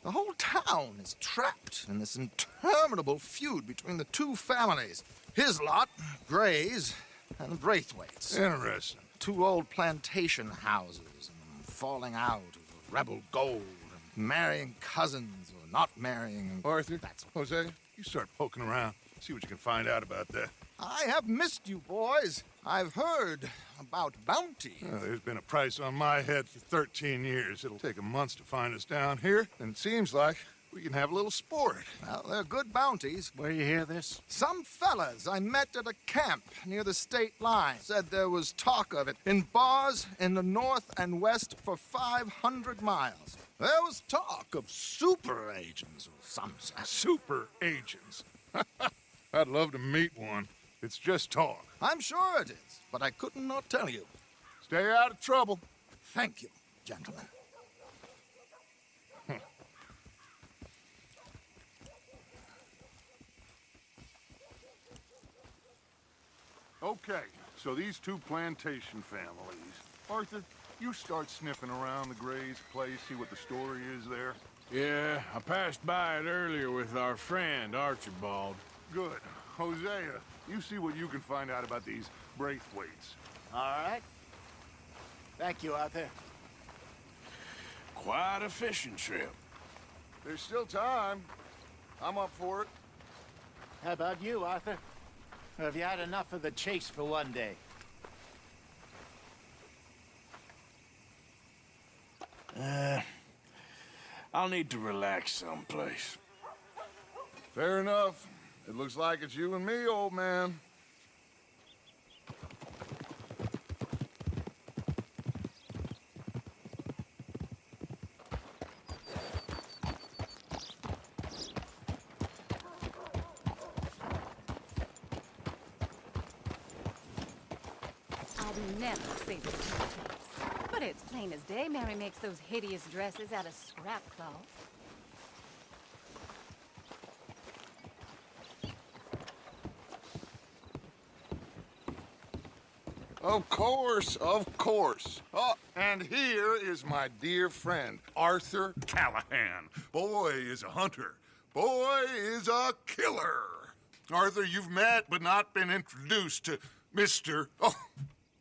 The whole town is trapped in this interminable feud between the two families. His lot, Gray's, and the Braithwaites. Interesting. Two old plantation houses, and falling out of rebel gold, and marrying cousins or not marrying. Arthur, That's Jose, you start poking around. See what you can find out about that. I have missed you, boys. I've heard about bounty. Well, there's been a price on my head for 13 years. It'll take 'em months to find us down here, and it seems like we can have a little sport. Well, they're good bounties. Where you hear this? Some fellas I met at a camp near the state line said there was talk of it in bars in the north and west for 500 miles. There was talk of super agents or some such. Super agents. I'd love to meet one. It's just talk. I'm sure it is, but I couldn't not tell you. Stay out of trouble. Thank you, gentlemen. Okay, so these two plantation families. Arthur, you start sniffing around the Gray's place, see what the story is there. Yeah, I passed by it earlier with our friend, Archibald. Good. Hosea, you see what you can find out about these Braithwaites. All right. Thank you, Arthur. Quite a fishing trip. There's still time. I'm up for it. How about you, Arthur? Or have you had enough of the chase for one day? I'll need to relax someplace. Fair enough. It looks like it's you and me, old man. I'd never say this to a face. But it's plain as day Mary makes those hideous dresses out of scrap cloth. Of course, of course. Oh, and here is my dear friend, Arthur Callahan. Boy is a hunter. Boy is a killer. Arthur, you've met but not been introduced to Mr. Oh,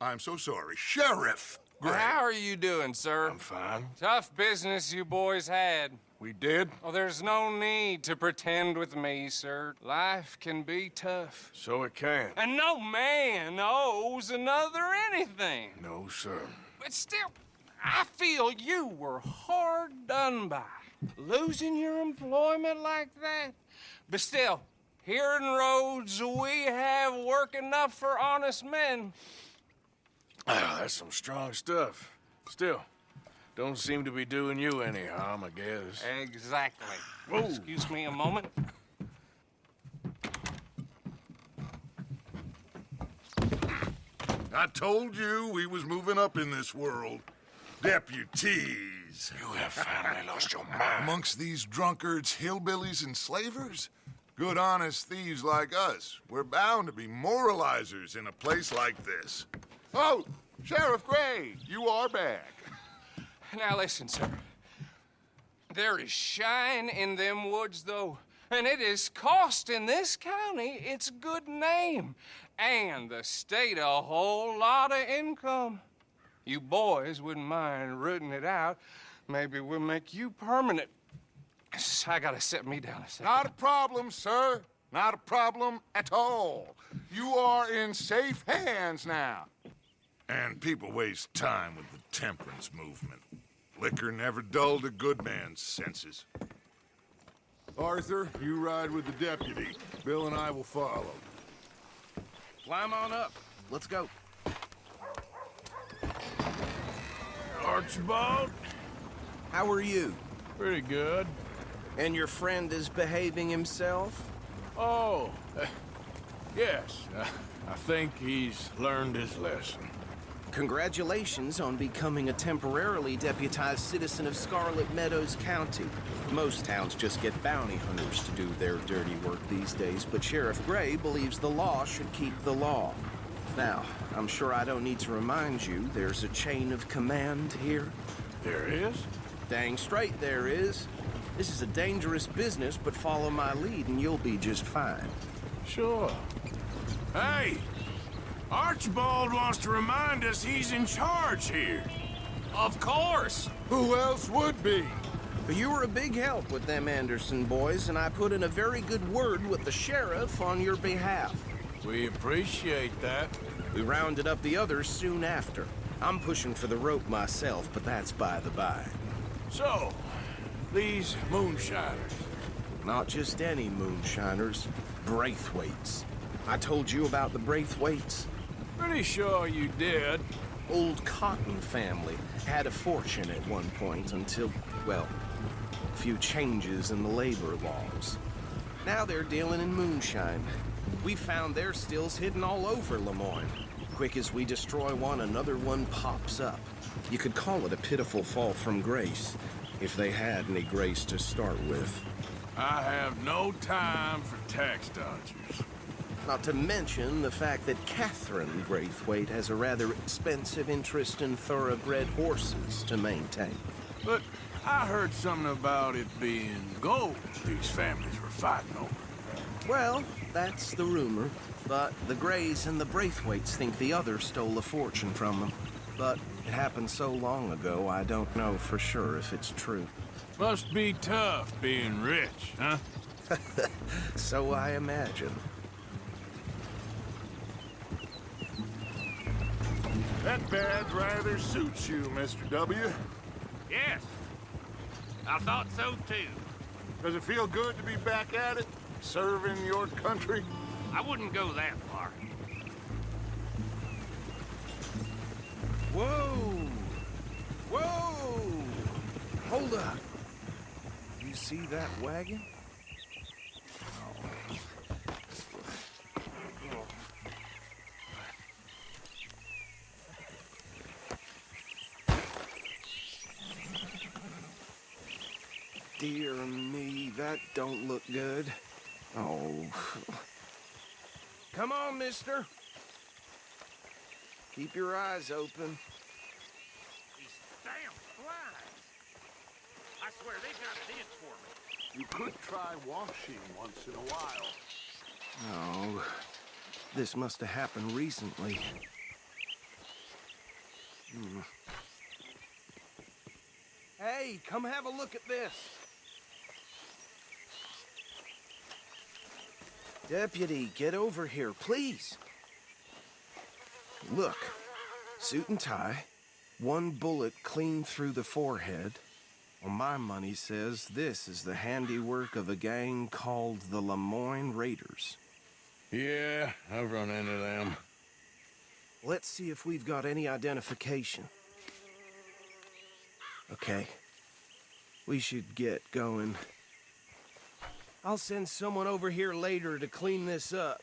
I'm so sorry, Sheriff Gray. How are you doing, sir? I'm fine. Tough business you boys had. We did? Oh, there's no need to pretend with me, sir. Life can be tough. So it can. And no man owes another anything. No, sir. But still, I feel you were hard done by. Losing your employment like that. But still, here in Rhodes, we have work enough for honest men. Ah, that's some strong stuff. Still, don't seem to be doing you any harm, I guess. Exactly. Whoa. Excuse me a moment. I told you we was moving up in this world. Deputies. You have finally lost your mind. Amongst these drunkards, hillbillies, and slavers? Good, honest thieves like us. We're bound to be moralizers in a place like this. Oh, Sheriff Gray, you are back. Now listen, sir. There is shine in them woods, though, and it is costing this county its good name and the state a whole lot of income. You boys wouldn't mind rooting it out. Maybe we'll make you permanent. I gotta set me down a second. Not a problem, sir. Not a problem at all. You are in safe hands now. And people waste time with the temperance movement. Liquor never dulled a good man's senses. Arthur, you ride with the deputy. Bill and I will follow. Climb on up. Let's go. Archibald? How are you? Pretty good. And your friend is behaving himself? Oh, yes. I think he's learned his lesson. Congratulations on becoming a temporarily deputized citizen of Scarlet Meadows County. Most towns just get bounty hunters to do their dirty work these days, but Sheriff Gray believes the law should keep the law. Now, I'm sure I don't need to remind you there's a chain of command here. There is? Dang straight there is. This is a dangerous business, but follow my lead and you'll be just fine. Sure. Hey! Archibald wants to remind us he's in charge here. Of course. Who else would be? But you were a big help with them Anderson boys, and I put in a very good word with the sheriff on your behalf. We appreciate that. We rounded up the others soon after. I'm pushing for the rope myself, but that's by the by. So, these moonshiners. Not just any moonshiners, Braithwaites. I told you about the Braithwaites. Pretty sure you did. Old Cotton family had a fortune at one point until, well, a few changes in the labor laws. Now they're dealing in moonshine. We found their stills hidden all over Lemoyne. Quick as we destroy one, another one pops up. You could call it a pitiful fall from grace, if they had any grace to start with. I have no time for tax dodgers. Not to mention the fact that Catherine Braithwaite has a rather expensive interest in thoroughbred horses to maintain. But I heard something about it being gold these families were fighting over. Well, that's the rumor. But the Greys and the Braithwaites think the other stole a fortune from them. But it happened so long ago, I don't know for sure if it's true. Must be tough being rich, huh? So I imagine. That badge rather suits you, Mr. W. Yes, I thought so too. Does it feel good to be back at it, serving your country? I wouldn't go that far. Whoa! Whoa! Hold up. You see that wagon? Dear me, that don't look good. Oh. Come on, mister. Keep your eyes open. These damn flies. I swear they got it in for me. You could try washing once in a while. Oh, this must have happened recently. Hey, come have a look at this. Deputy, get over here, please. Look, suit and tie, one bullet clean through the forehead. Well, my money says this is the handiwork of a gang called the Lemoyne Raiders. Yeah, I've run into them. Let's see if we've got any identification. Okay. We should get going. I'll send someone over here later to clean this up.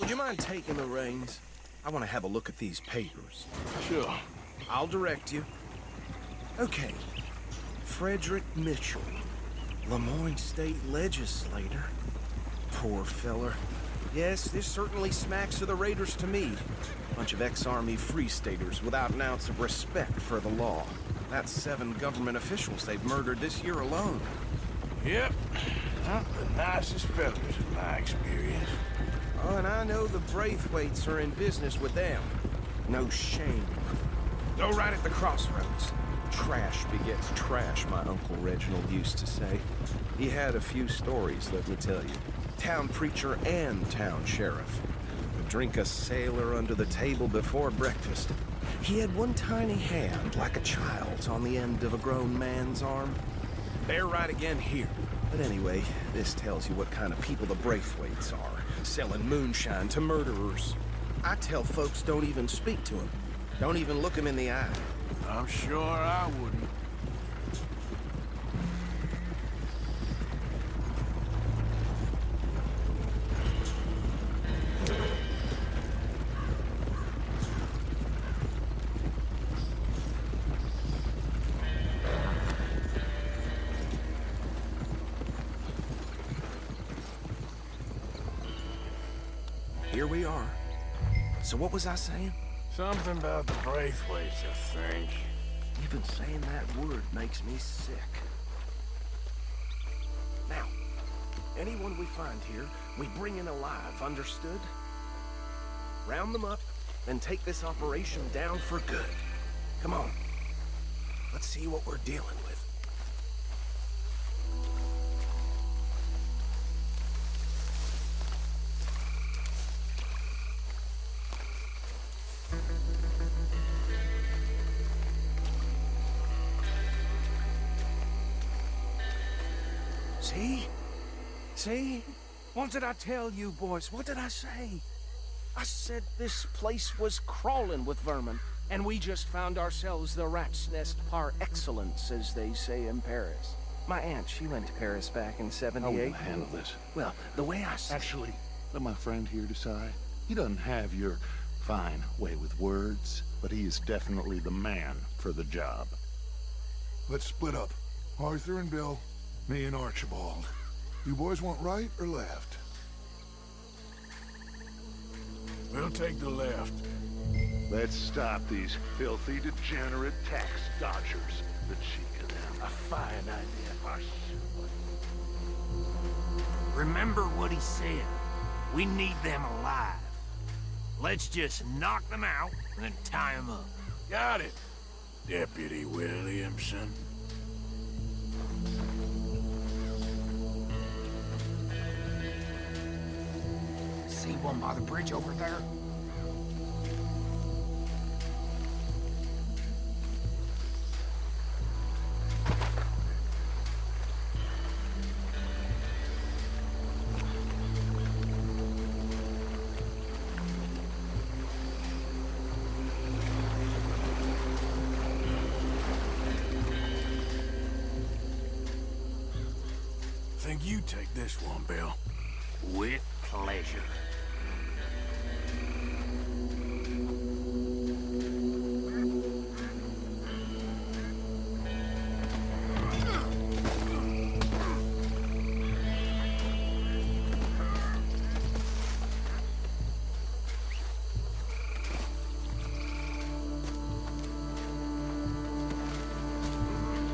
Would you mind taking the reins? I want to have a look at these papers. Sure. I'll direct you. Okay. Frederick Mitchell, Lemoyne State Legislator. Poor feller. Yes, this certainly smacks of the Raiders to me. Bunch of ex-Army Free Staters without an ounce of respect for the law. That's 7 government officials they've murdered this year alone. Yep. Not the nicest fellas in my experience. Oh, and I know the Braithwaites are in business with them. No shame. Go right at the crossroads. Trash begets trash, my Uncle Reginald used to say. He had a few stories, let me tell you. Town preacher and town sheriff. Would drink a sailor under the table before breakfast. He had one tiny hand, like a child's, on the end of a grown man's arm. They're right again here. But anyway, this tells you what kind of people the Braithwaites are. Selling moonshine to murderers. I tell folks don't even speak to them. Don't even look them in the eye. I'm sure I wouldn't. here we are. So what was I saying? Something about the Braithwaites, I think. Even saying that word makes me sick. Now, anyone we find here, we bring in alive, understood? Round them up, and take this operation down for good. Come on. Let's see what we're dealing with. See? See? What did I tell you, boys? What did I say? I said this place was crawling with vermin, and we just found ourselves the rat's nest par excellence, as they say in Paris. My aunt, she went to Paris back in '78. How will I handle this? Well, the way I see Actually, let my friend here decide. He doesn't have your fine way with words, but he is definitely the man for the job. Let's split up. Arthur and Bill, me and Archibald. You boys want right or left? We'll take the left. Let's stop these filthy, degenerate tax dodgers. The cheek of them. A fine idea. Hush. Remember what he said. We need them alive. Let's just knock them out and tie them up. Got it, Deputy Williamson. See one by the bridge over there? Think you take this one, Bill. With pleasure.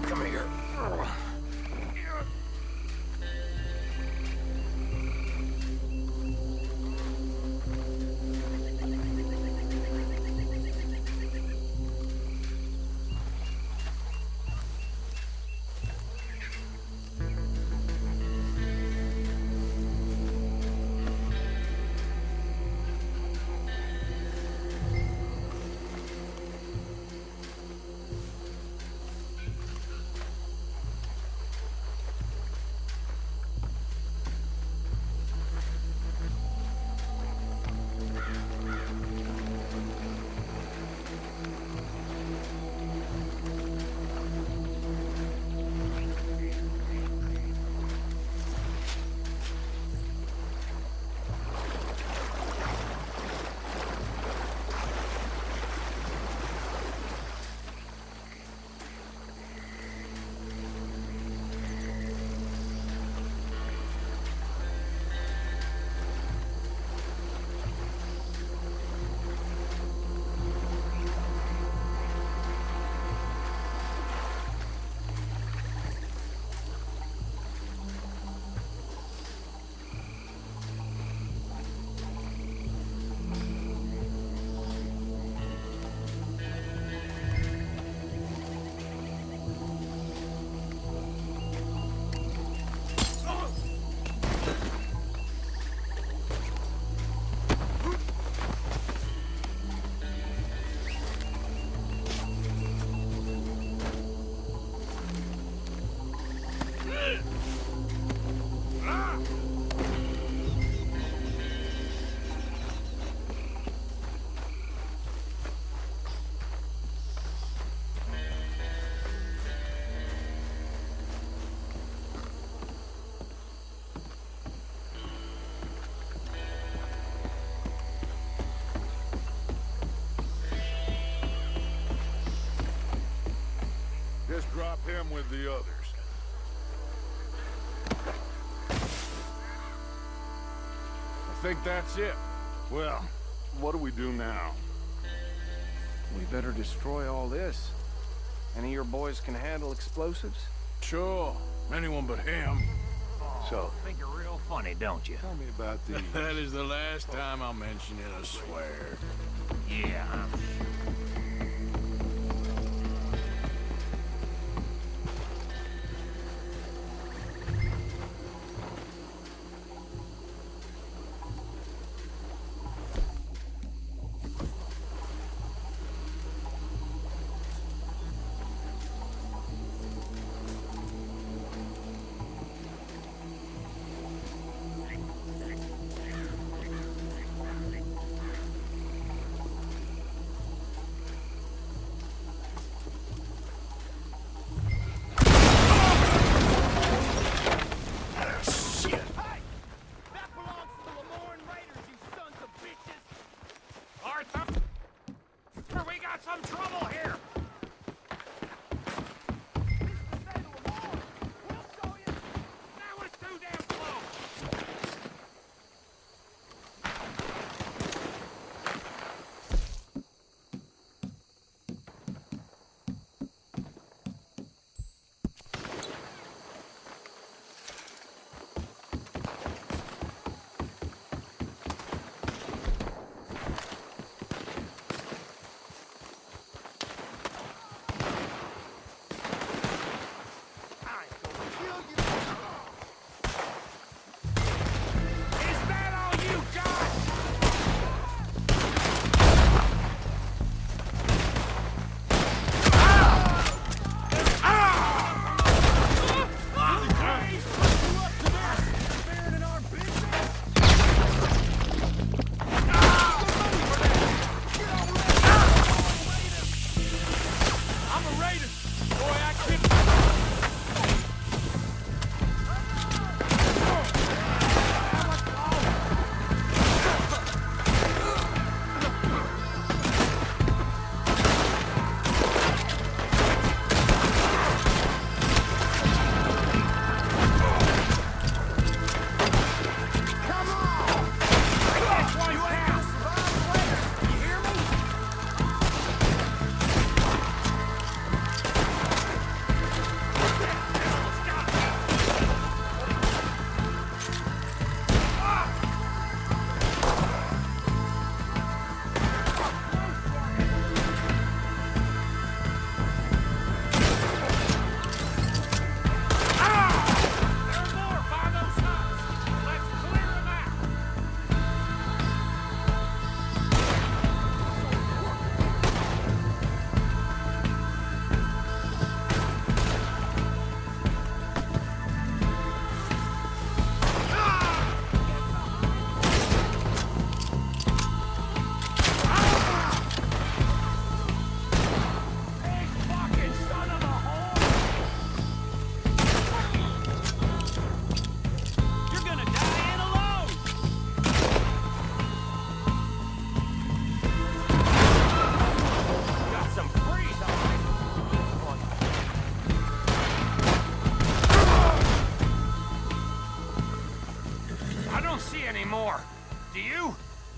Come here. Just drop him with the others. I think that's it. Well, what do we do now? We better destroy all this. Any of your boys can handle explosives? Sure. Anyone but him. So, Think you're real funny, don't you? tell me about these. That is the last time I'll mention it, I swear. Yeah, I'm sure.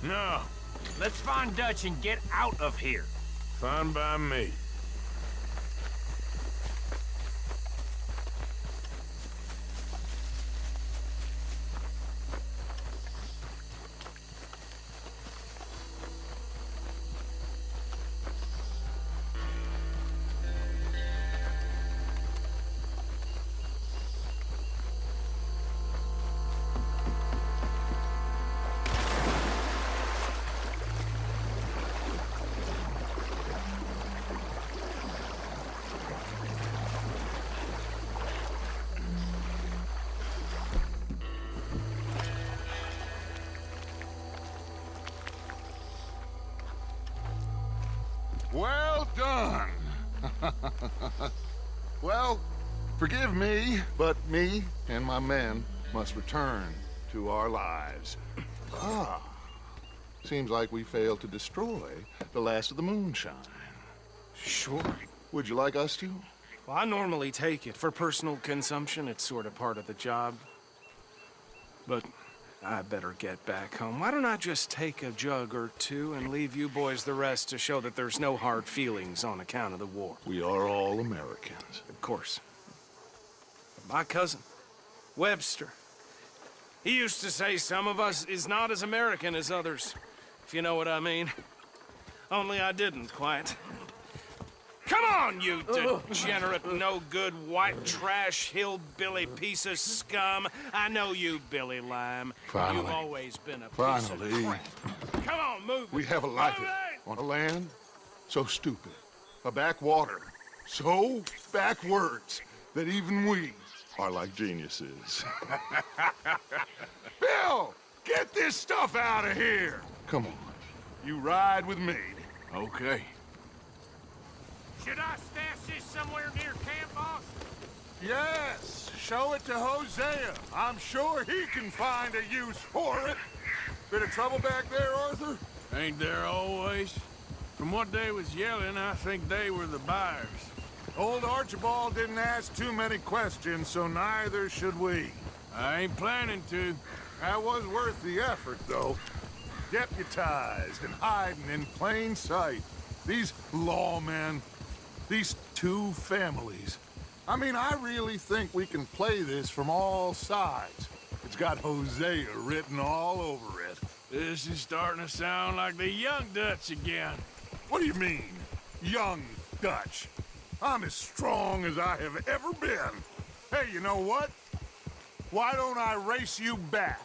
No. Let's find Dutch and get out of here. Fine by me. Well done. Well, forgive me, but me and my men must return to our lives. Seems like we failed to destroy the last of the moonshine. Sure. Would you like us to? Well, I normally take it. For personal consumption, it's sort of part of the job. But I better get back home. Why don't I just take a jug or two and leave you boys the rest to show that there's no hard feelings on account of the war? We are all Americans. Of course. My cousin, Webster, he used to say some of us is not as American as others, if you know what I mean. Only I didn't quite. Come on, you degenerate, no-good, white trash, hillbilly piece of scum. I know you, Billy Lime. Finally. You've always been a piece of crap. Come on, move it. We have a life Move it! on a land so stupid, a backwater so backwards that even we are like geniuses. Bill, get this stuff out of here! Come on. You ride with me. Okay. Should I stash this somewhere near camp, boss? Yes, show it to Hosea. I'm sure he can find a use for it. Bit of trouble back there, Arthur? Ain't there always? From what they was yelling, I think they were the buyers. Old Archibald didn't ask too many questions, so neither should we. I ain't planning to. That was worth the effort, though. Deputized and hiding in plain sight. These lawmen, these two families. I mean, I really think we can play this from all sides. It's got Hosea written all over it. This is starting to sound like the Young Dutch again. What do you mean, young Dutch? I'm as strong as I have ever been. Hey, you know what? Why don't I race you back?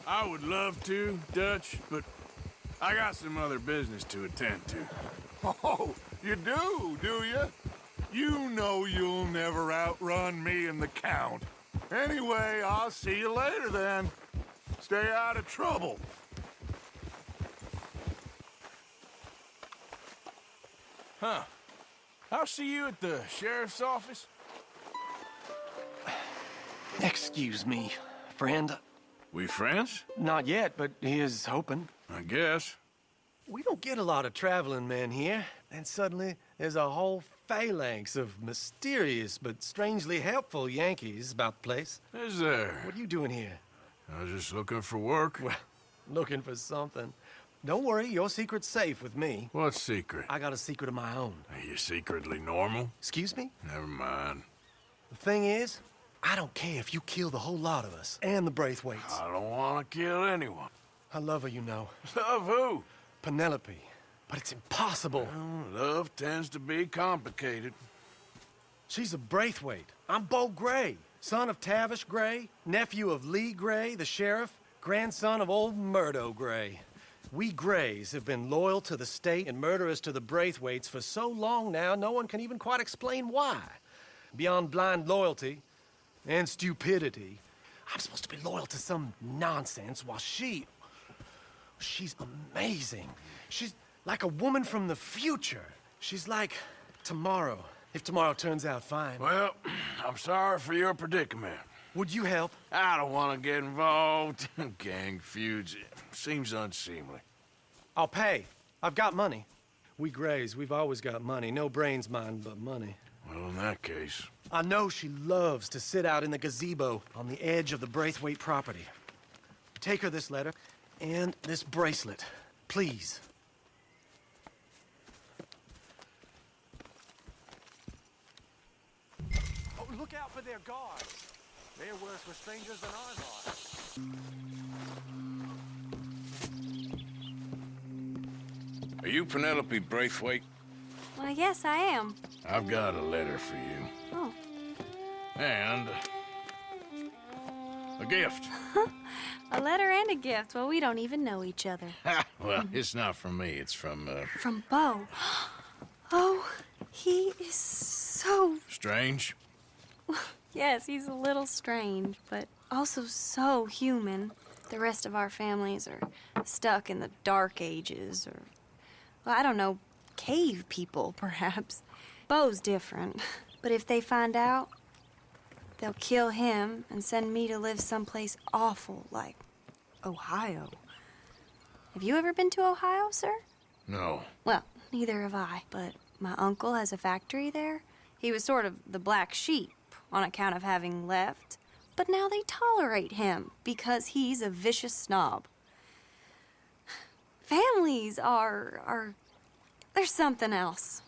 I would love to, Dutch, but I got some other business to attend to. Oh, you do you? You know you'll never outrun me and the Count. Anyway, I'll see you later then. Stay out of trouble. Huh. I'll see you at the sheriff's office. Excuse me, friend. We friends? Not yet, but he is hoping. I guess. We don't get a lot of traveling men here, and suddenly there's a whole phalanx of mysterious but strangely helpful Yankees about the place. Is there? What are you doing here? I was just looking for work. Well, looking for something. Don't worry, your secret's safe with me. What secret? I got a secret of my own. Are you secretly normal? Excuse me? Never mind. The thing is, I don't care if you kill the whole lot of us, and the Braithwaites. I don't want to kill anyone. I love her, you know. Love who? Penelope. But it's impossible. Well, love tends to be complicated. She's a Braithwaite. I'm Beau Gray, son of Tavish Gray, nephew of Lee Gray, the sheriff, grandson of old Murdo Gray. We Grays have been loyal to the state and murderous to the Braithwaites for so long now, no one can even quite explain why. Beyond blind loyalty and stupidity, I'm supposed to be loyal to some nonsense while she's amazing. She's like a woman from the future. She's like tomorrow, if tomorrow turns out fine. Well, I'm sorry for your predicament. Would you help? I don't want to get involved in gang feuds. It seems unseemly. I'll pay. I've got money. We Grays, we've always got money. No brains, mind, but money. Well, in that case... I know she loves to sit out in the gazebo on the edge of the Braithwaite property. Take her this letter and this bracelet, please. Oh, look out for their guards. They're worse for strangers than ours are. Are you Penelope Braithwaite? Well, yes, I am. I've got a letter for you. Oh. And... a gift. A letter and a gift. Well, we don't even know each other. Well, it's not from me. It's from, From Beau. Oh, he is so... Strange? Yes, he's a little strange, but also so human. The rest of our families are stuck in the Dark Ages, or... well, I don't know, cave people, perhaps. Beau's different. But if they find out, they'll kill him and send me to live someplace awful, like Ohio. Have you ever been to Ohio, sir? No. Well, neither have I, but my uncle has a factory there. He was sort of the black sheep, on account of having left, but now they tolerate him because he's a vicious snob. Families are there's something else.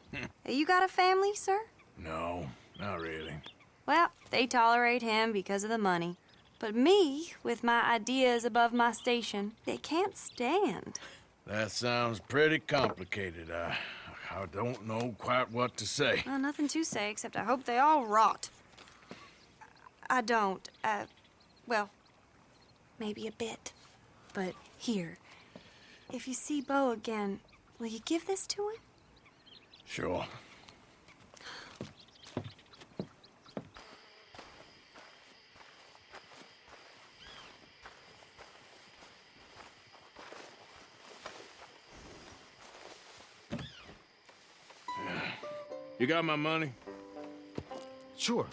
You got a family, sir? No, not really. Well, they tolerate him because of the money. But me, with my ideas above my station, they can't stand. That sounds pretty complicated. I don't know quite what to say. Well, nothing to say, except I hope they all rot. I don't. Well, maybe a bit. But here, if you see Beau again, will you give this to him? Sure. You got my money? Sure.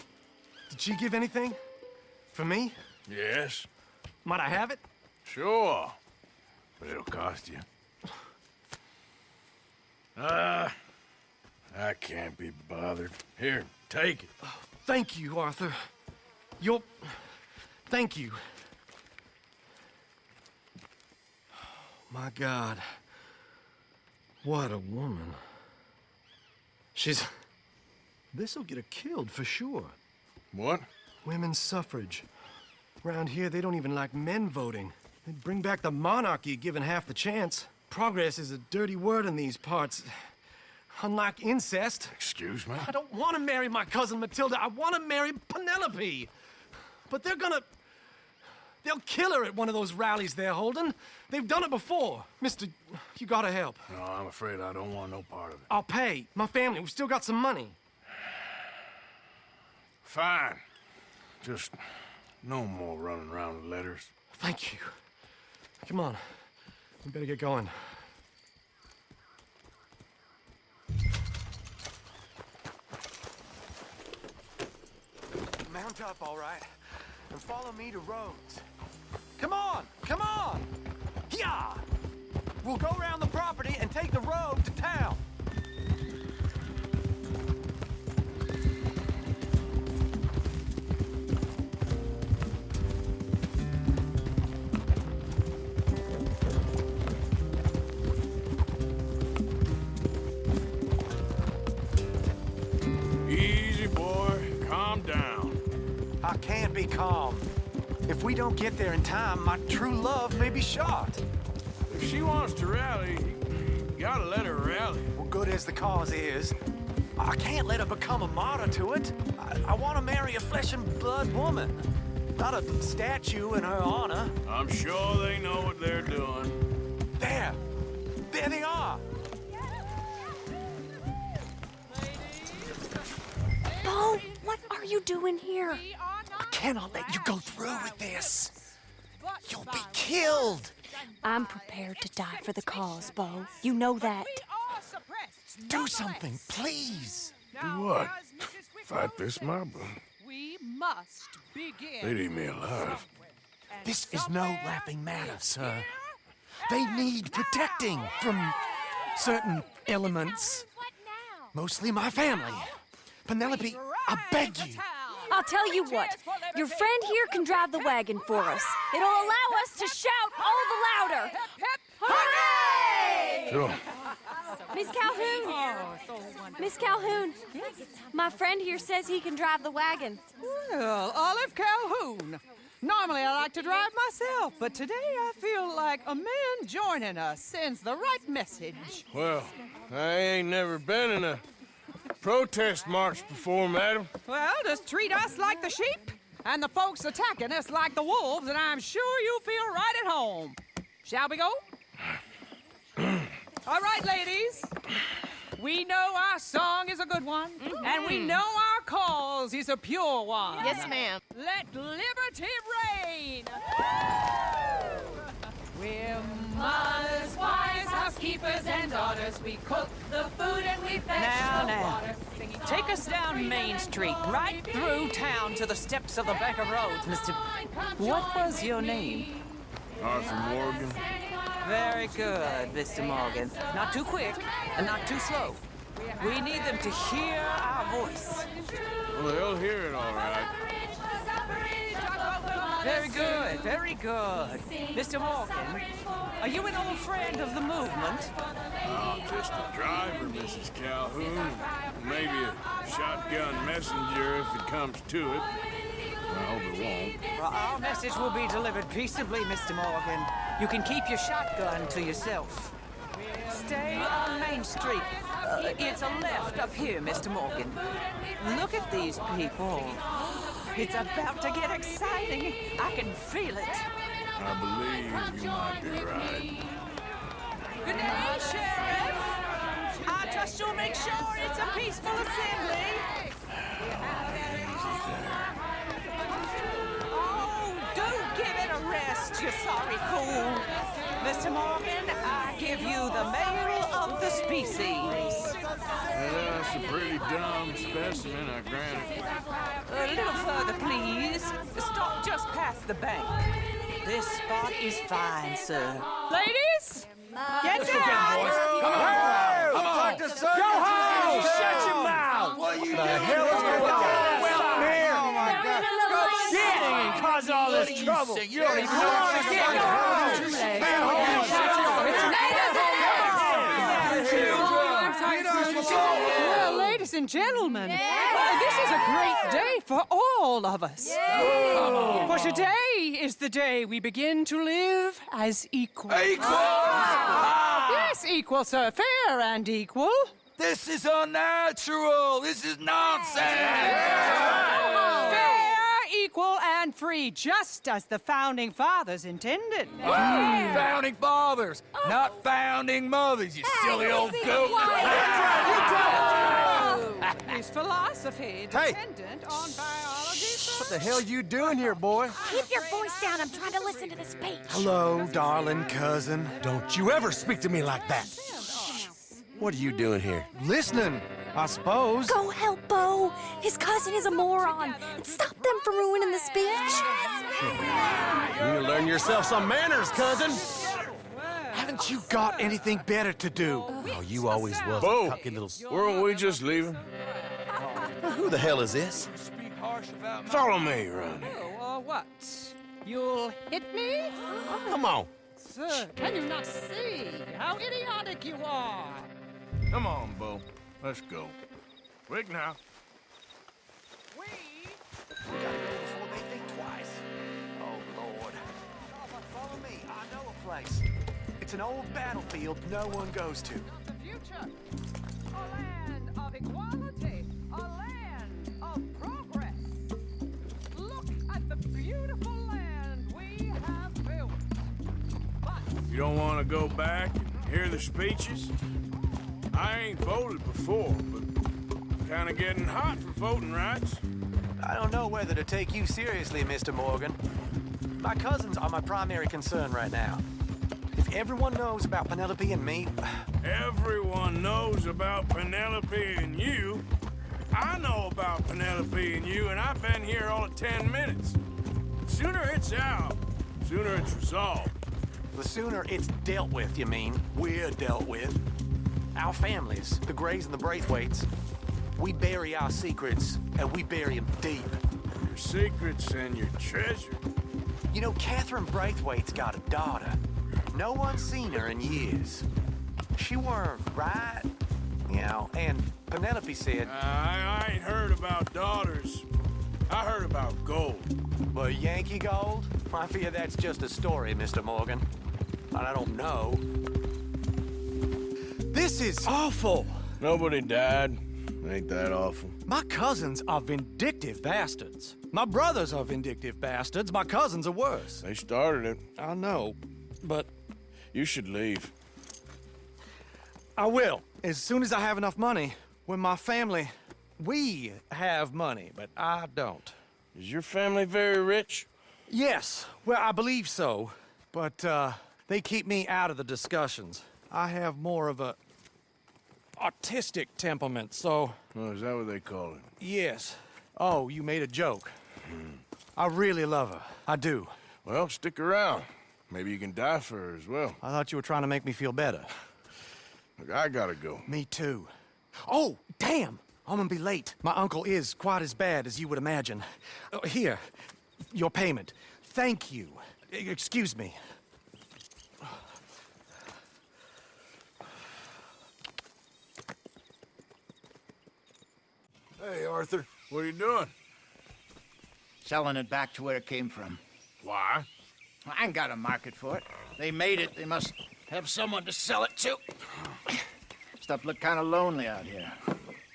Did she give anything? For me? Yes. Might I have it? Sure. But it'll cost you. I can't be bothered. Here, take it. Oh, thank you, Arthur. Thank you. My God. What a woman. This'll get her killed for sure. What? Women's suffrage. Around here, they don't even like men voting. They'd bring back the monarchy given half the chance. Progress is a dirty word in these parts. Unlike incest. Excuse me? I don't want to marry my cousin Matilda. I want to marry Penelope. But they'll kill her at one of those rallies they're holding. They've done it before. Mister, you gotta help. No, I'm afraid I don't want no part of it. I'll pay. My family, we've still got some money. Fine. Just no more running around with letters. Thank you. Come on. We better get going. Mount up, all right, and follow me to Rhodes. Come on! Come on! Yeah! We'll go around the property and take the road to town. Easy, boy. Calm down. I can't be calm. If we don't get there in time, my true love may be shot. If she wants to rally, you gotta let her rally. Well, good as the cause is, I can't let her become a martyr to it. I want to marry a flesh and blood woman, not a statue in her honor. I'm sure they know what they're doing. There they are. Beau, what are you doing here? I cannot let you go through with this. You'll be killed. I'm prepared to die for the cause, Beau. You know that. Do something, please. Do what? Fight this mob? We must begin. They'd eat me alive. This is no laughing matter, sir. They need protecting from certain elements. Mostly my family. Penelope, I beg you. I'll tell you what. Your friend here can drive the wagon for us. It'll allow us to shout all the louder. Hooray! Sure. Miss Calhoun! Miss Calhoun! My friend here says he can drive the wagon. Well, Olive Calhoun. Normally I like to drive myself, but today I feel like a man joining us sends the right message. Well, I ain't never been in a protest march before, madam. Well, just treat us like the sheep, and the folks attacking us like the wolves, and I'm sure you feel right at home. Shall we go? All right, ladies. We know our song is a good one, and we know our cause is a pure one. Yes, ma'am. Let liberty reign! We're mothers, wives, housekeepers, and daughters. We cook the food and we fetch the water. Take us down Main Street, right through town to the steps of the Becker Roads, Mr. What was your name? Arthur Morgan. Very good, Mr. Morgan. Not too quick and not too slow. We need them to hear our voice. Well, they'll hear it all right. Very good, very good. Mr. Morgan, are you an old friend of the movement? I'm just a driver, Mrs. Calhoun. Maybe a shotgun messenger if it comes to it. I hope it won't. Well, our message will be delivered peaceably, Mr. Morgan. You can keep your shotgun to yourself. Stay on Main Street. It's a left up here, Mr. Morgan. Look at these people. It's about to get exciting. I can feel it. I believe you might be right. Good day, Sheriff. I trust you'll make sure it's a peaceful assembly. Oh, do give it a rest, you sorry fool. Mr. Morgan, I give you the male of the species. That's a pretty dumb specimen, I grant it. A little further, please. Stop just past the bank. This spot is fine, sir. Ladies, get down! Come on! Come on! Go home! Shut your mouth! What are you doing? The hell is going on? Well, here! Oh, my God. Shit! And cause all this trouble. You don't even know what's going Well, ladies and gentlemen, this is a great day for all of us. For today is the day we begin to live as equals. Yes, equal, sir. Fair and equal. This is unnatural. This is nonsense. Fair, equal, and free, just as the Founding Fathers intended. Founding fathers, not founding mothers, you silly old goat. His philosophy dependent on biology. What the hell you doing here, boy? Keep your voice down. I'm trying to listen to the speech. Hello, darling cousin. Don't you ever speak to me like that. What are you doing here? Listening, I suppose. Go help Bo. His cousin is a moron. And stop them from ruining the speech. You learn yourself some manners, cousin. Haven't you got anything better to do? Oh, you always was Bo, a cocky little... weren't we just leaving? Who the hell is this? Follow me around here. What? You'll hit me? Come on. Sir, can you not see how idiotic you are? Come on, Bo. Let's go. Quick now. We gotta go before they think twice. Oh, Lord. Oh, but follow me. I know a place. It's an old battlefield no one goes to. The future. A land of equality. A land of progress. Look at the beautiful land we have built. But You don't want to go back and hear the speeches? I ain't voted before, but kind of getting hot for voting rights. I don't know whether to take you seriously, Mr. Morgan. My cousins are my primary concern right now. If everyone knows about Penelope and me... Everyone knows about Penelope and you. I know about Penelope and you, and I've been here all of 10 minutes. Sooner it's out, sooner it's resolved. The sooner it's dealt with, you mean. We're dealt with. Our families, the Grays and the Braithwaites, we bury our secrets, and we bury them deep. Your secrets and your treasure. You know, Catherine Braithwaite's got a daughter. No one's seen her in years. She weren't right, you know, and Penelope said... I ain't heard about daughters. I heard about gold. Well, Yankee gold? I fear that's just a story, Mr. Morgan. But I don't know. This is awful. Nobody died. Ain't that awful? My cousins are vindictive bastards. My brothers are vindictive bastards. My cousins are worse. They started it. I know, but... You should leave. I will, as soon as I have enough money. When my family... We have money, but I don't. Is your family very rich? Yes, well, I believe so. But, they keep me out of the discussions. I have more of a... artistic temperament, so... Oh, is that what they call it? Yes. Oh, you made a joke. I really love her. I do. Well, stick around. Maybe you can die for her as well. I thought you were trying to make me feel better. Look, I gotta go. Me too. Oh, damn! I'm gonna be late. My uncle is quite as bad as you would imagine. Here, your payment. Thank you. Excuse me. Hey, Arthur. What are you doing? Selling it back to where it came from. Why? I ain't got a market for it. They made it. They must have someone to sell it to. Stuff look kind of lonely out here.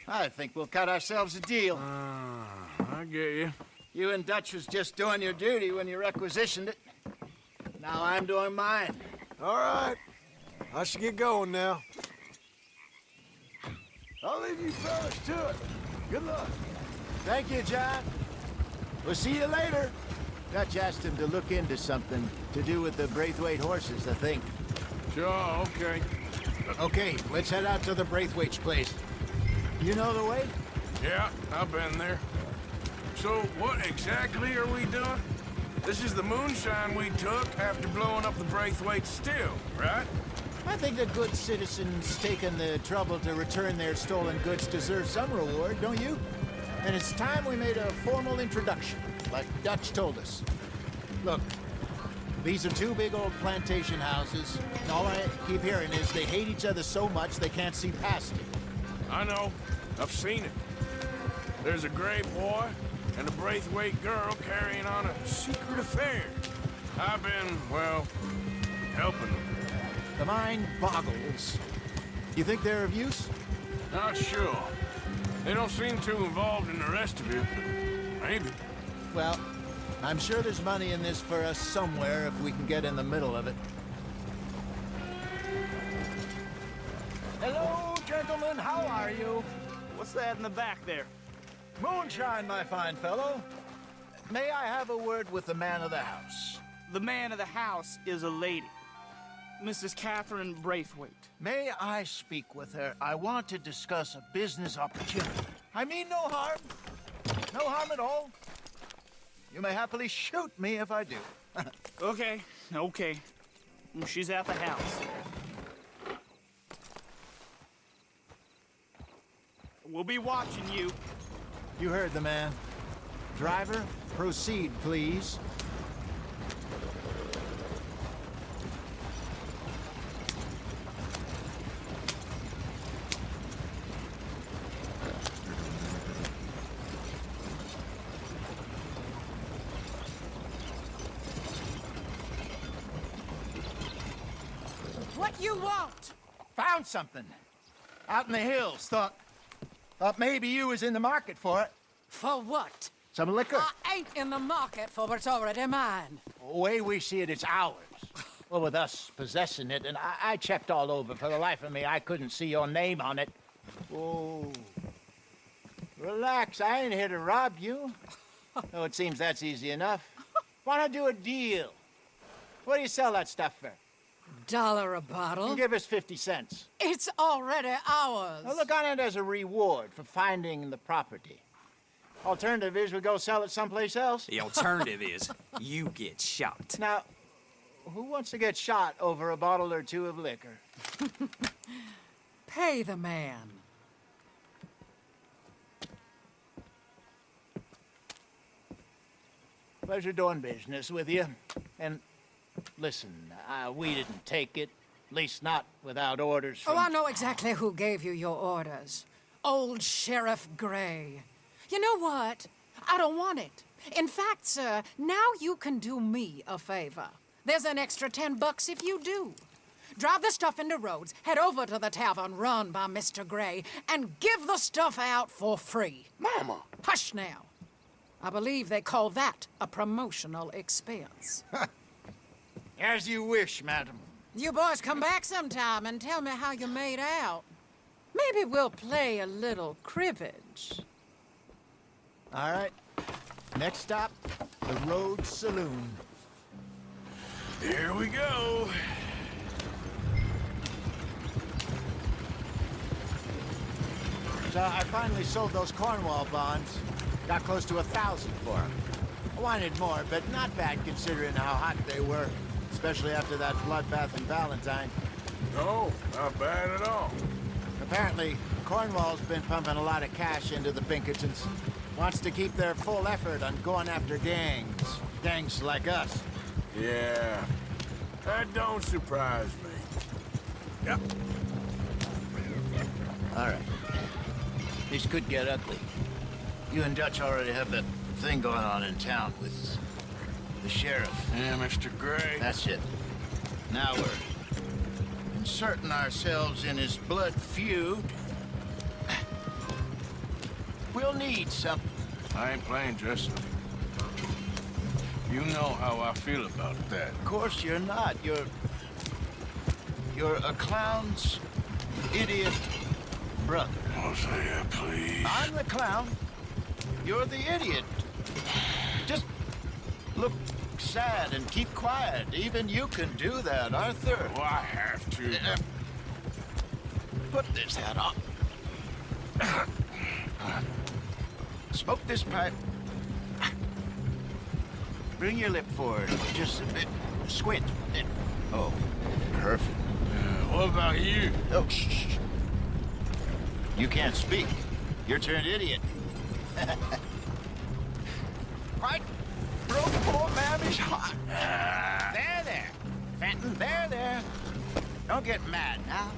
I think we'll cut ourselves a deal. I get you. You and Dutch was just doing your duty when you requisitioned it. Now I'm doing mine. All right. I should get going now. I'll leave you fellas to it. Good luck. Thank you, John. We'll see you later. Dutch asked him to look into something to do with the Braithwaite horses, I think. Sure, okay. Okay, let's head out to the Braithwaite's place. You know the way? Yeah, I've been there. So, what exactly are we doing? This is the moonshine we took after blowing up the Braithwaite still, right? I think that good citizens taking the trouble to return their stolen goods deserve some reward, don't you? And it's time we made a formal introduction, like Dutch told us. Look, these are two big old plantation houses, and all I keep hearing is they hate each other so much they can't see past it. I know. I've seen it. There's a gray boy and a Braithwaite girl carrying on a secret affair. I've been, well, helping them. The mind boggles. You think they're of use? Not sure. They don't seem too involved in the rest of it, but maybe. Well, I'm sure there's money in this for us somewhere if we can get in the middle of it. Hello, gentlemen. How are you? What's that in the back there? Moonshine, my fine fellow. May I have a word with the man of the house? The man of the house is a lady. Mrs. Catherine Braithwaite. May I speak with her? I want to discuss a business opportunity. I mean no harm. No harm at all. You may happily shoot me if I do. Okay. She's at the house. We'll be watching you. You heard the man. Driver, proceed, please. What you want? Found something. Out in the hills. Thought maybe you was in the market for it. For what? Some liquor. I ain't in the market for what's already mine. The way we see it, it's ours. Well, with us possessing it, and I checked all over. For the life of me, I couldn't see your name on it. Oh. Relax, I ain't here to rob you. Oh, it seems that's easy enough. Why not do a deal? What do you sell that stuff for? $1 a bottle? Give us 50 cents. It's already ours. Well, look on it as a reward for finding the property. Alternative is we go sell it someplace else. The alternative is you get shot. Now, who wants to get shot over a bottle or two of liquor? Pay the man. Pleasure doing business with you. And listen, we didn't take it. At least not without orders from... Oh, I know exactly who gave you your orders. Old Sheriff Gray. You know what? I don't want it. In fact, sir, now you can do me a favor. There's an extra $10 if you do. Drive the stuff into Rhodes, head over to the tavern run by Mr. Gray, and give the stuff out for free. Mama! Hush now. I believe they call that a promotional expense. As you wish, madam. You boys come back sometime and tell me how you made out. Maybe we'll play a little cribbage. All right. Next stop, the Rhodes Saloon. Here we go. So I finally sold those Cornwall bonds. Got close to 1,000 for them. I wanted more, but not bad considering how hot they were, especially after that bloodbath in Valentine. No, not bad at all. Apparently, Cornwall's been pumping a lot of cash into the Pinkertons. Wants to keep their full effort on going after gangs. Gangs like us. Yeah, that don't surprise me. Yep. All right. This could get ugly. You and Dutch already have that thing going on in town with the sheriff. Yeah, Mr. Gray. That's it. Now we're inserting ourselves in his blood feud. We'll need something. I ain't playing dress up. You know how I feel about that. Of course you're not. You're a clown's idiot brother. Hosea, please. I'm the clown. You're the idiot. Just look sad and keep quiet. Even you can do that, Arthur. Oh, I have to. Put this hat on. Smoke this pipe. Bring your lip forward just a bit. Squint. Oh, perfect. What about you? Oh, shh. You can't speak. You're turned idiot. Right? Broke poor Mammy's heart. There. Fenton, there. Don't get mad now.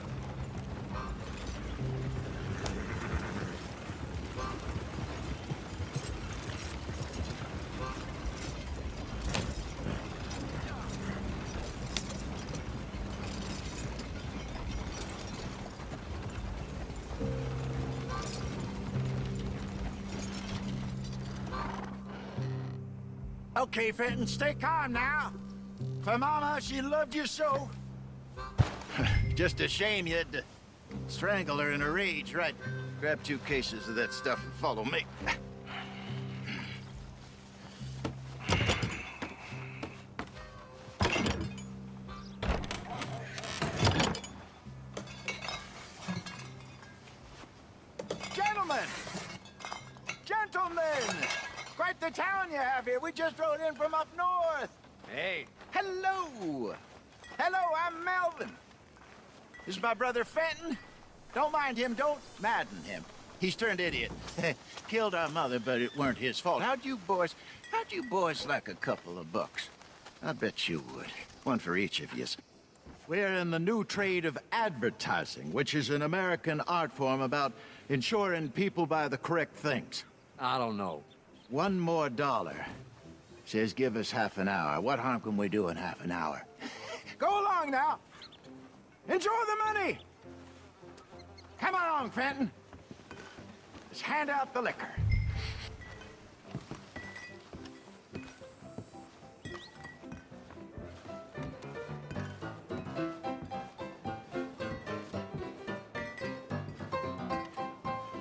Okay, Fenton, stay calm now. For Mama, she loved you so. Just a shame you had to strangle her in a rage, right? Grab 2 cases of that stuff and follow me. Gentlemen! Quite the town you have here. We just rode in from up north. Hey. Hello. I'm Melvin. This is my brother Fenton. Don't mind him. Don't madden him. He's turned idiot. Killed our mother, but it weren't his fault. How'd you boys like a couple of bucks? I bet you would. One for each of yous. We're in the new trade of advertising, which is an American art form about ensuring people buy the correct things. I don't know. $1 more. Says give us half an hour. What harm can we do in half an hour? Go along now. Enjoy the money. Come along, Fenton. Let's hand out the liquor.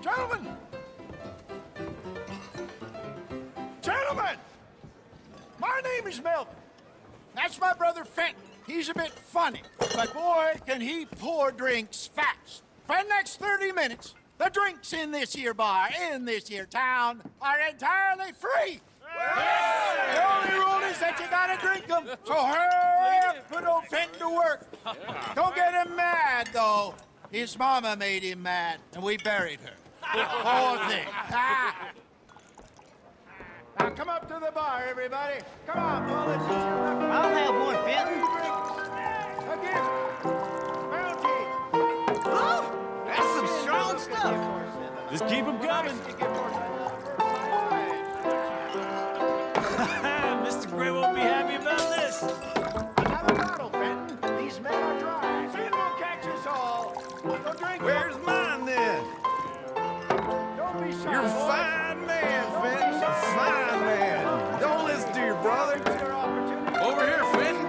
Gentlemen! My name is Melvin. That's my brother Fenton. He's a bit funny, but boy, can he pour drinks fast. For the next 30 minutes, the drinks in this here bar, in this here town, are entirely free. Yeah. The only rule is that you gotta drink them. So hurry up, put old Fenton to work. Don't get him mad, though. His mama made him mad, and we buried her. Poor thing. Now come up to the bar, everybody. Come on, fellas. I'll have one, Fenton. Again. Bounty. Oh, that's some strong stuff. Just keep them coming. Mr. Gray won't be happy about this. Have a bottle, Fenton. These men are dry. Sin will catch us all. Don't drink. Where's mine, then? Don't be shy. You're a fine man, Fenton. Fine man. Don't listen to your brother. Over here, Fenton.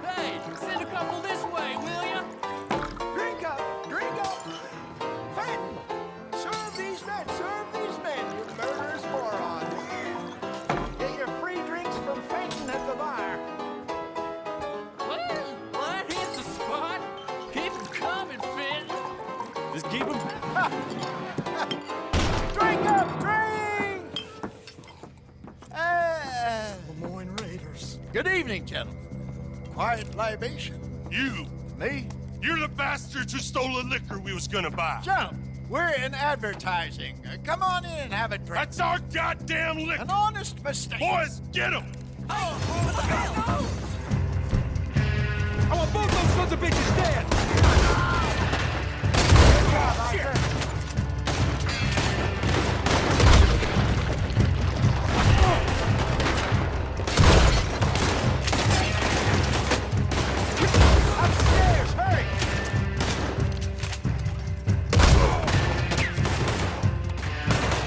Hey, send a couple this way, will ya? Drink up. Fenton, serve these men, you murderous moron. Get your free drinks from Fenton at the bar. Well, that hits the spot. Keep 'em coming, Fenton. Just keep them. Drink up, drink! Good evening, gentlemen. Quiet libation. You. Me? You're the bastards who stole the liquor we was gonna buy. Gentlemen, we're in advertising. Come on in and have a drink. That's our goddamn liquor. An honest mistake. Boys, get him! I want both those sons of bitches dead! Good job, Arthur. Upstairs, hurry!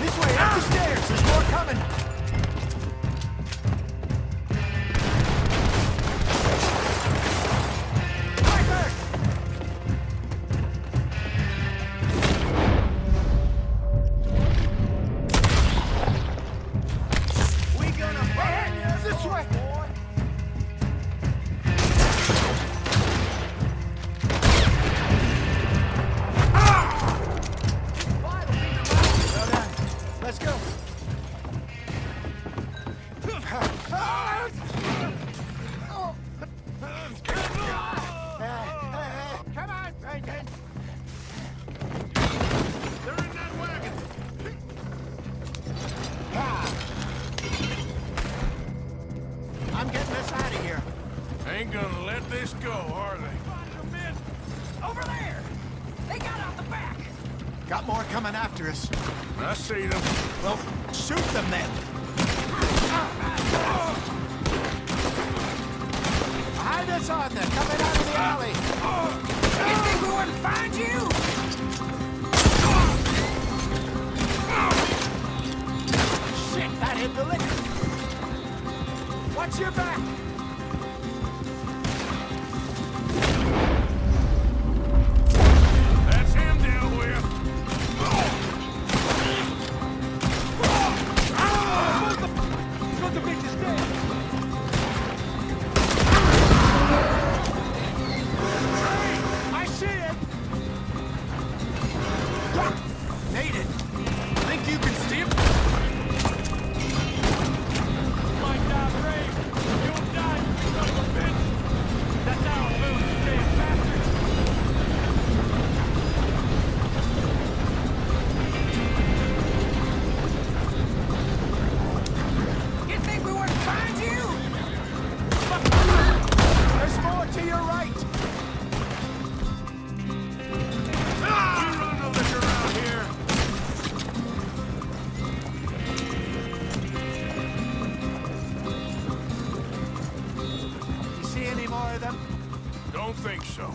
This way, up the stairs. There's more coming. We gonna burn you this way. Well done. Let's go. Come on, Brendan. They're in that wagon. I'm getting us out of here. Ain't gonna let this go, are they? Over there! They got out the back! Got more coming after us. I see them. Well, shoot them then. Behind us, Arthur, coming out of the alley. You think we wouldn't find you? Shit, that hit the liquor. Watch your back. That's him dealt with. Sons of bitches dead! I see it. Made it. Think you can steal? Might die brave. You'll die, you son of a bitch. That's how it moves, you damn bastard. You think we wouldn't find you? There's more to your right. We run the liquor out here. You see any more of them? Don't think so.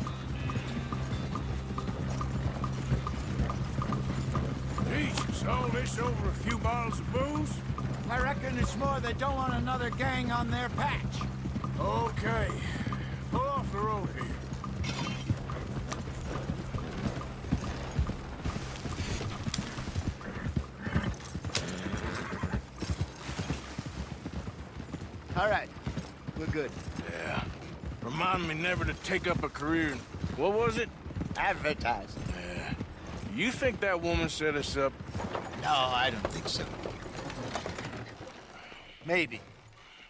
Jesus, all this over a few bottles of booze? I reckon it's more they don't want another gang on their patch. Okay. Pull off the road here. All right, we're good. Yeah. Remind me never to take up a career in... What was it? Advertising. Yeah. You think that woman set us up? No, I don't think so. Maybe.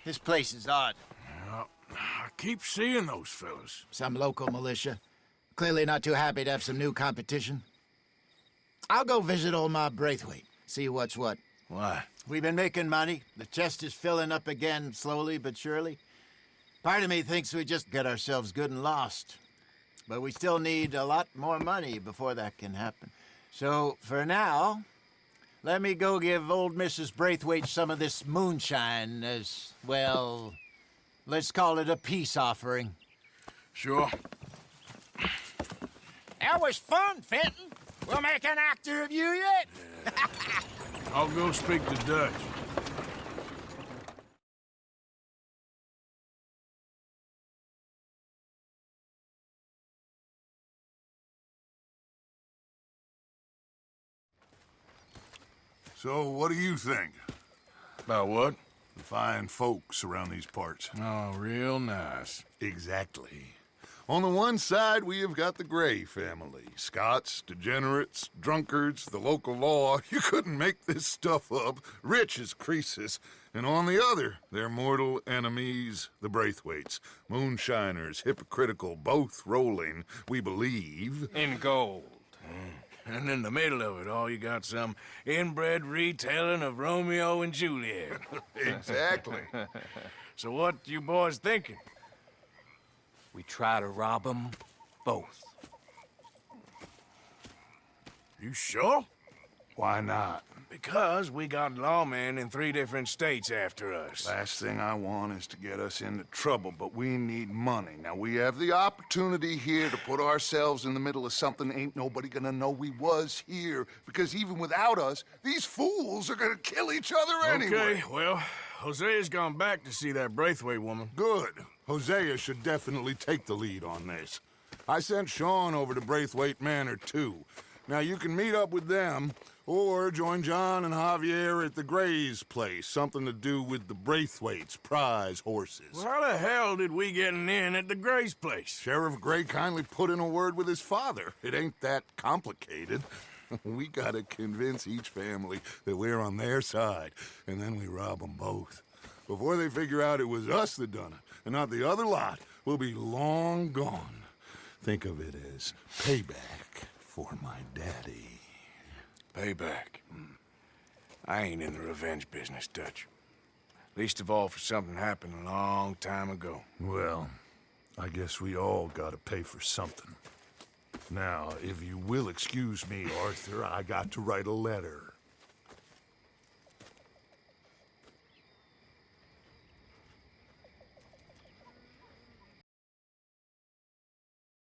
This place is odd. Well, I keep seeing those fellas. Some local militia. Clearly not too happy to have some new competition. I'll go visit old Ma Braithwaite, see what's what. Why? We've been making money. The chest is filling up again, slowly but surely. Part of me thinks we just get ourselves good and lost. But we still need a lot more money before that can happen. So, for now, let me go give old Mrs. Braithwaite some of this moonshine as, well, let's call it a peace offering. Sure. That was fun, Fenton. We'll make an actor of you yet. I'll go speak to Dutch. So, what do you think? About what? The fine folks around these parts. Oh, real nice. Exactly. On the one side, we have got the Gray family. Scots, degenerates, drunkards, the local law. You couldn't make this stuff up. Rich as Croesus. And on the other, their mortal enemies, the Braithwaites. Moonshiners, hypocritical, both rolling, we believe. In gold. And in the middle of it all, you got some inbred retelling of Romeo and Juliet. Exactly. So what you boys thinking? We try to rob them both. You sure? Why not? Because we got lawmen in 3 different states after us. Last thing I want is to get us into trouble, but we need money. Now, we have the opportunity here to put ourselves in the middle of something ain't nobody gonna know we was here, because even without us, these fools are gonna kill each other anyway. Okay, well, Hosea's gone back to see that Braithwaite woman. Good. Hosea should definitely take the lead on this. I sent Sean over to Braithwaite Manor, too. Now, you can meet up with them, or join John and Javier at the Gray's place. Something to do with the Braithwaites' prize horses. Well, how the hell did we get in at the Gray's place? Sheriff Gray kindly put in a word with his father. It ain't that complicated. We gotta convince each family that we're on their side, and then we rob them both. Before they figure out it was us that done it, and not the other lot, we'll be long gone. Think of it as payback for my daddy. Payback. I ain't in the revenge business, Dutch. Least of all for something happened a long time ago. Well, I guess we all gotta pay for something. Now, if you will excuse me, Arthur, I got to write a letter.